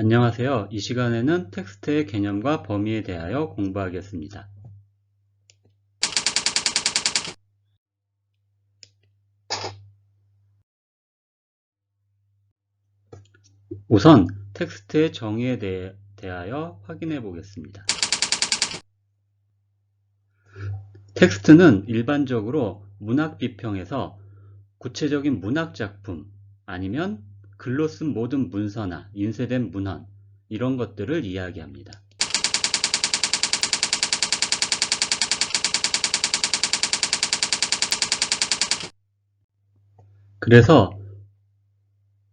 안녕하세요. 이 시간에는 텍스트의 개념과 범위에 대하여 공부하겠습니다. 우선 텍스트의 정의에 대하여 확인해 보겠습니다. 텍스트는 일반적으로 문학 비평에서 구체적인 문학작품 아니면 글로 쓴 모든 문서나 인쇄된 문헌 이런 것들을 이야기합니다. 그래서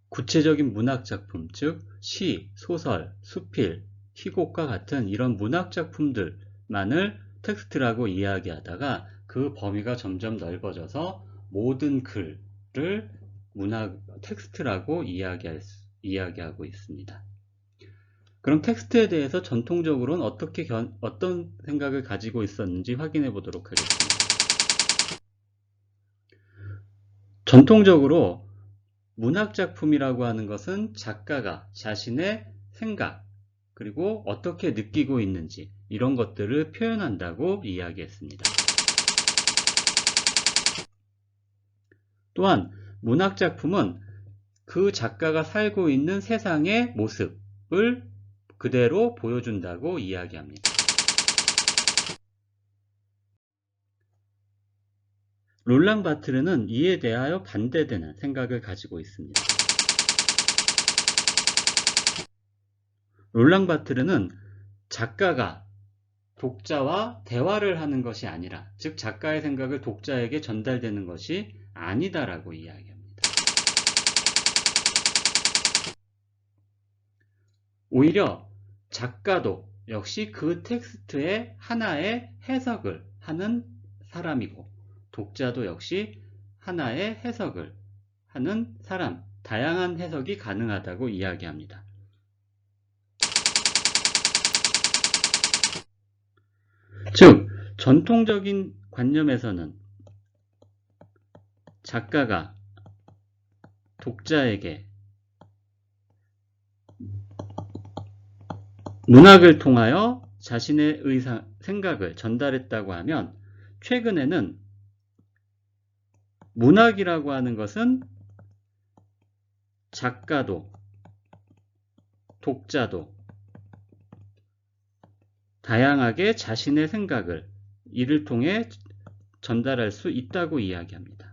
구체적인 문학작품, 즉 시, 소설, 수필, 희곡과 같은 이런 문학작품들만을 텍스트라고 이야기하다가 그 범위가 점점 넓어져서 모든 글을 텍스트라고 이야기하고 있습니다. 그럼 텍스트에 대해서 전통적으로는 어떤 생각을 가지고 있었는지 확인해 보도록 하겠습니다. 전통적으로 문학작품이라고 하는 것은 작가가 자신의 생각, 그리고 어떻게 느끼고 있는지 이런 것들을 표현한다고 이야기했습니다. 또한 문학작품은 그 작가가 살고 있는 세상의 모습을 그대로 보여준다고 이야기합니다. 롤랑 바트르는 이에 대하여 반대되는 생각을 가지고 있습니다. 롤랑 바트르는 작가가 독자와 대화를 하는 것이 아니라, 즉 작가의 생각을 독자에게 전달되는 것이 아니다라고 이야기합니다. 오히려 작가도 역시 그 텍스트의 하나의 해석을 하는 사람이고, 독자도 역시 하나의 해석을 하는 사람, 다양한 해석이 가능하다고 이야기합니다. 즉, 전통적인 관념에서는 작가가 독자에게 문학을 통하여 자신의 생각을 전달했다고 하면, 최근에는 문학이라고 하는 것은 작가도 독자도 다양하게 자신의 생각을 이를 통해 전달할 수 있다고 이야기합니다.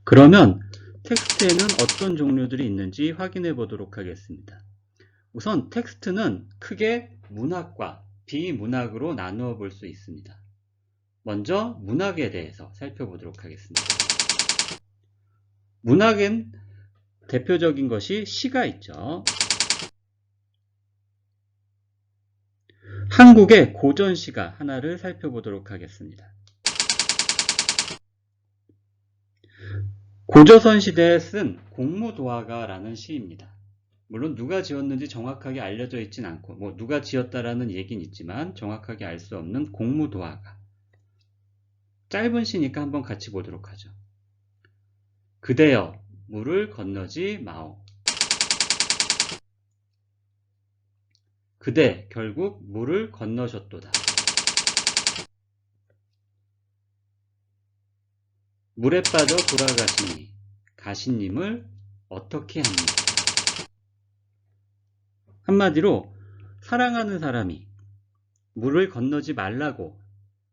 그러면 텍스트에는 어떤 종류들이 있는지 확인해 보도록 하겠습니다. 우선 텍스트는 크게 문학과 비문학으로 나누어 볼 수 있습니다. 먼저 문학에 대해서 살펴보도록 하겠습니다. 문학엔 대표적인 것이 시가 있죠. 한국의 고전시가 하나를 살펴보도록 하겠습니다. 고조선 시대에 쓴 공무도화가라는 시입니다. 물론 누가 지었는지 정확하게 알려져 있진 않고, 누가 지었다라는 얘기는 있지만 정확하게 알 수 없는 공무도화가. 짧은 시니까 한번 같이 보도록 하죠. 그대여 물을 건너지 마오. 그대 결국 물을 건너셨도다. 물에 빠져 돌아가시니 가시님을 어떻게 합니까? 한마디로 사랑하는 사람이 물을 건너지 말라고,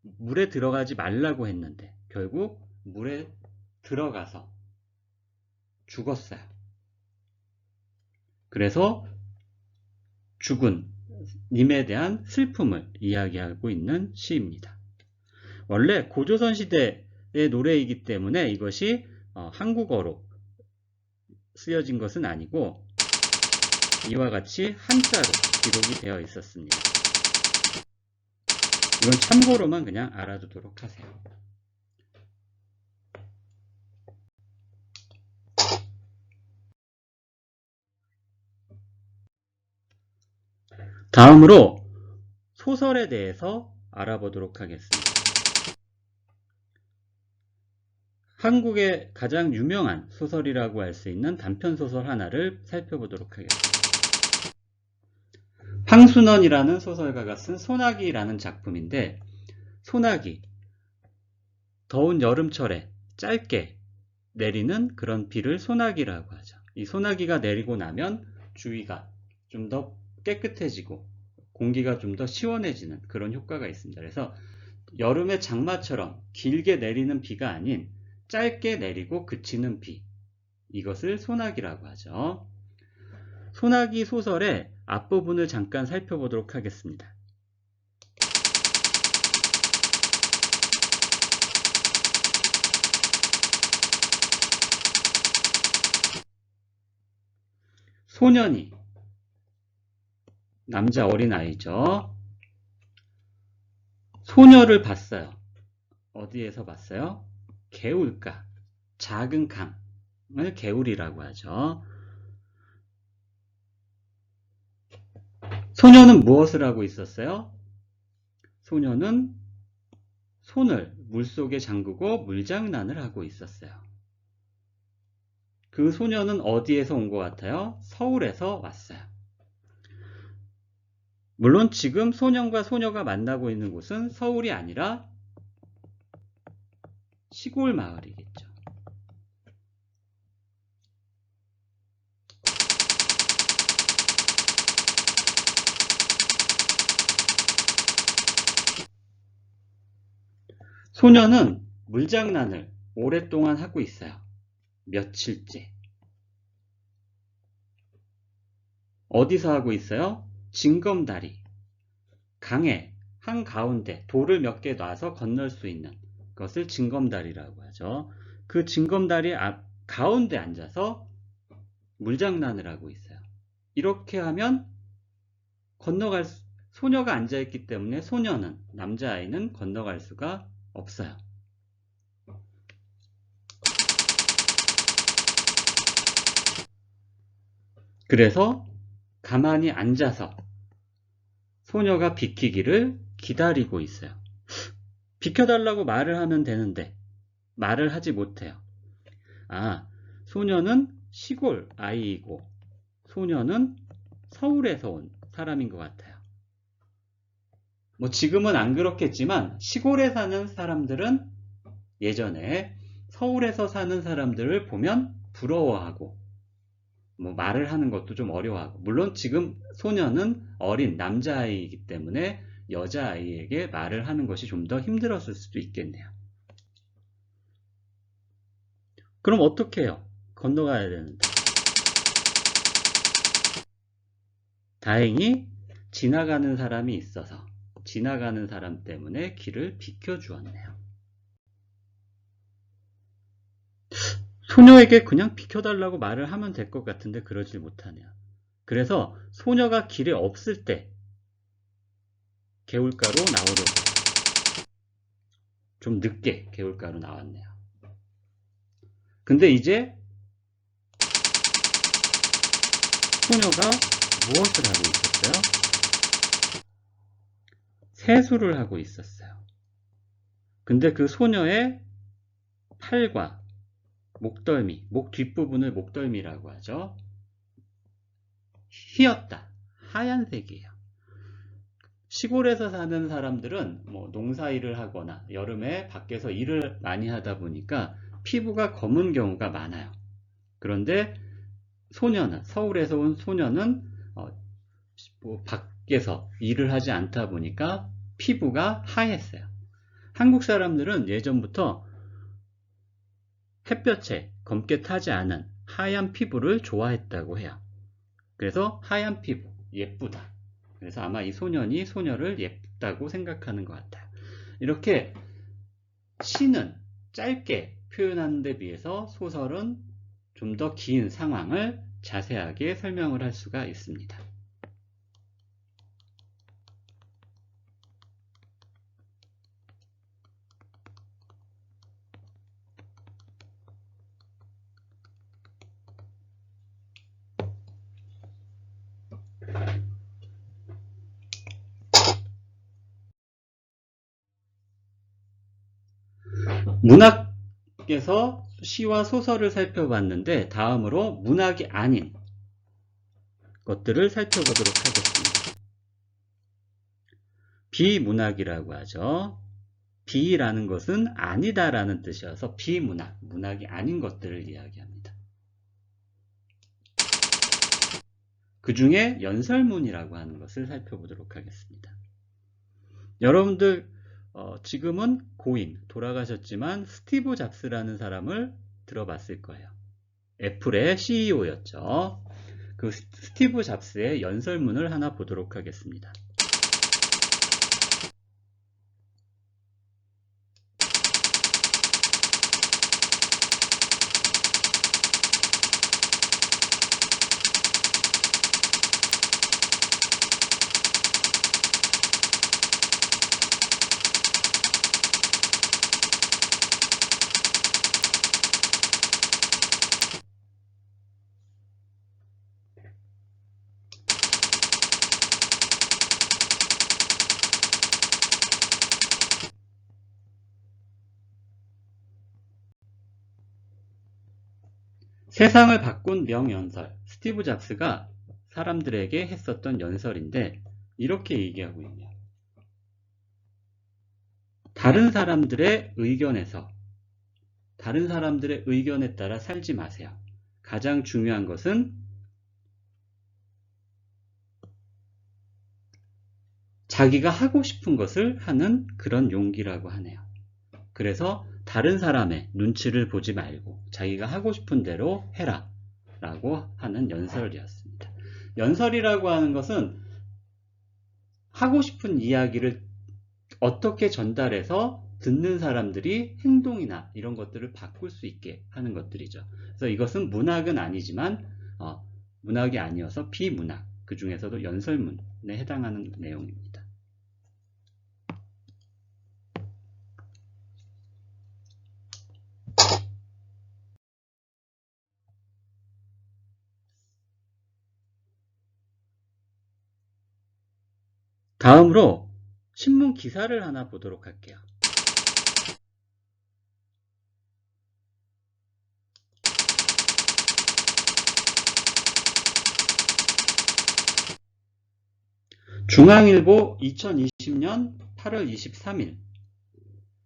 물에 들어가지 말라고 했는데 결국 물에 들어가서 죽었어요. 그래서 죽은 님에 대한 슬픔을 이야기하고 있는 시입니다. 원래 고조선 시대의 노래이기 때문에 이것이 한국어로 쓰여진 것은 아니고 이와 같이 한자로 기록이 되어 있었습니다. 이건 참고로만 그냥 알아두도록 하세요. 다음으로 소설에 대해서 알아보도록 하겠습니다. 한국의 가장 유명한 소설이라고 할 수 있는 단편소설 하나를 살펴보도록 하겠습니다. 황순원이라는 소설가가 쓴 소나기라는 작품인데, 소나기, 더운 여름철에 짧게 내리는 그런 비를 소나기라고 하죠. 이 소나기가 내리고 나면 주위가 좀 더 깨끗해지고 공기가 좀 더 시원해지는 그런 효과가 있습니다. 그래서 여름의 장마처럼 길게 내리는 비가 아닌 짧게 내리고 그치는 비, 이것을 소나기라고 하죠. 소나기 소설의 앞부분을 잠깐 살펴보도록 하겠습니다. 소년이, 남자 어린아이죠. 소녀를 봤어요. 어디에서 봤어요? 개울가, 작은 강을 개울이라고 하죠. 소녀는 무엇을 하고 있었어요? 소녀는 손을 물속에 잠그고 물장난을 하고 있었어요. 그 소녀는 어디에서 온 것 같아요? 서울에서 왔어요. 물론 지금 소년과 소녀가 만나고 있는 곳은 서울이 아니라 시골 마을이겠죠. 소녀는 물장난을 오랫동안 하고 있어요. 며칠째. 어디서 하고 있어요? 징검다리. 강의 한가운데 돌을 몇 개 놔서 건널 수 있는 것을 징검다리라고 하죠. 그 징검다리 가운데 앉아서 물장난을 하고 있어요. 이렇게 하면 소녀가 앉아있기 때문에 소녀는, 남자아이는 건너갈 수가 없어요. 그래서 가만히 앉아서 소녀가 비키기를 기다리고 있어요. 비켜달라고 말을 하면 되는데 말을 하지 못해요. 소녀는 시골 아이이고 소녀는 서울에서 온 사람인 것 같아요. 지금은 안 그렇겠지만 시골에 사는 사람들은 예전에 서울에서 사는 사람들을 보면 부러워하고 말을 하는 것도 좀 어려워하고, 물론 지금 소녀는 어린 남자아이이기 때문에 여자아이에게 말을 하는 것이 좀 더 힘들었을 수도 있겠네요. 그럼 어떻게 해요? 건너가야 되는데. 다행히 지나가는 사람이 있어서 지나가는 사람 때문에 길을 비켜주었네요. 소녀에게 그냥 비켜달라고 말을 하면 될 것 같은데 그러질 못하네요. 그래서 소녀가 길에 없을 때 개울가로 나오려고 해요. 좀 늦게 개울가로 나왔네요. 근데 이제 소녀가 무엇을 하고 있었어요? 세수를 하고 있었어요. 근데 그 소녀의 팔과 목덜미, 목 뒷부분을 목덜미라고 하죠. 휘었다. 하얀색이에요. 시골에서 사는 사람들은 농사일을 하거나 여름에 밖에서 일을 많이 하다 보니까 피부가 검은 경우가 많아요. 그런데 소녀는, 서울에서 온 소녀는 밖에서 일을 하지 않다 보니까 피부가 하였어요. 한국 사람들은 예전부터 햇볕에 검게 타지 않은 하얀 피부를 좋아했다고 해요. 그래서 하얀 피부, 예쁘다. 그래서 아마 이 소년이 소녀를 예쁘다고 생각하는 것 같아요. 이렇게 시는 짧게 표현하는 데 비해서 소설은 좀 더 긴 상황을 자세하게 설명을 할 수가 있습니다. 문학에서 시와 소설을 살펴봤는데 다음으로 문학이 아닌 것들을 살펴보도록 하겠습니다. 비문학이라고 하죠. 비라는 것은 아니다라는 뜻이어서 비문학, 문학이 아닌 것들을 이야기합니다. 그 중에 연설문이라고 하는 것을 살펴보도록 하겠습니다. 여러분들 지금은 고인, 돌아가셨지만 스티브 잡스라는 사람을 들어봤을 거예요. 애플의 CEO였죠. 그 스티브 잡스의 연설문을 하나 보도록 하겠습니다. 세상을 바꾼 명연설, 스티브 잡스가 사람들에게 했었던 연설인데 이렇게 얘기하고 있네요. 다른 사람들의 의견에 따라 살지 마세요. 가장 중요한 것은 자기가 하고 싶은 것을 하는 그런 용기라고 하네요. 그래서 다른 사람의 눈치를 보지 말고 자기가 하고 싶은 대로 해라 라고 하는 연설이었습니다. 연설이라고 하는 것은 하고 싶은 이야기를 어떻게 전달해서 듣는 사람들이 행동이나 이런 것들을 바꿀 수 있게 하는 것들이죠. 그래서 이것은 문학은 아니지만 문학이 아니어서 비문학, 그 중에서도 연설문에 해당하는 내용입니다. 다음으로 신문 기사를 하나 보도록 할게요. 중앙일보 2020년 8월 23일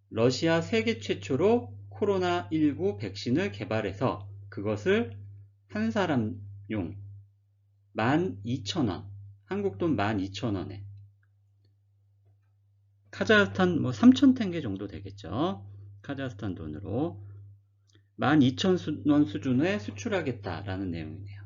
러시아 세계 최초로 코로나19 백신을 개발해서 그것을 한 사람용 12,000원, 한국 돈 12,000원에 카자흐스탄 3,000탱게 정도 되겠죠. 카자흐스탄 돈으로 12,000원 수준에 수출하겠다라는 내용이네요.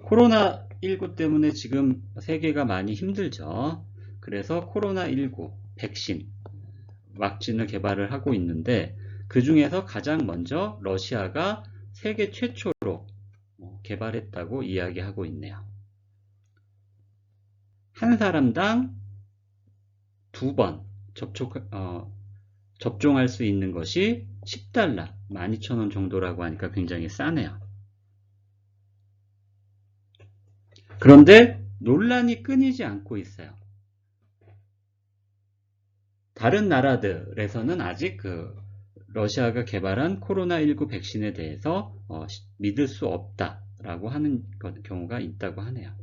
코로나19 때문에 지금 세계가 많이 힘들죠. 그래서 코로나19 백신, 왁진을 개발을 하고 있는데 그 중에서 가장 먼저 러시아가 세계 최초로 개발했다고 이야기하고 있네요. 한 사람당 2번 접종할 수 있는 것이 10달러, 12,000원 정도라고 하니까 굉장히 싸네요. 그런데 논란이 끊이지 않고 있어요. 다른 나라들에서는 아직 러시아가 개발한 코로나19 백신에 대해서 믿을 수 없다라고 하는 경우가 있다고 하네요.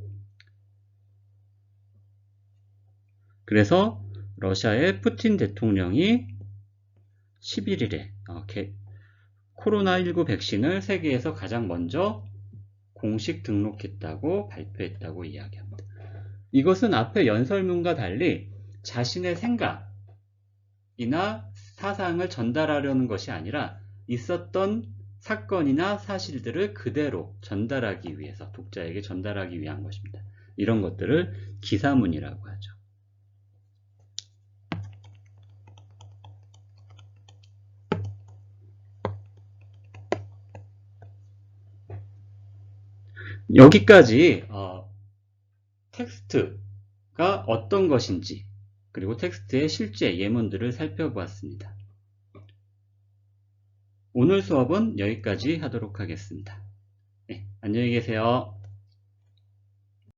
그래서 러시아의 푸틴 대통령이 11일에 코로나19 백신을 세계에서 가장 먼저 공식 등록했다고 발표했다고 이야기합니다. 이것은 앞의 연설문과 달리 자신의 생각이나 사상을 전달하려는 것이 아니라 있었던 사건이나 사실들을 그대로 전달하기 위해서, 독자에게 전달하기 위한 것입니다. 이런 것들을 기사문이라고 하죠. 여기까지 텍스트가 어떤 것인지, 그리고 텍스트의 실제 예문들을 살펴보았습니다. 오늘 수업은 여기까지 하도록 하겠습니다. 네, 안녕히 계세요.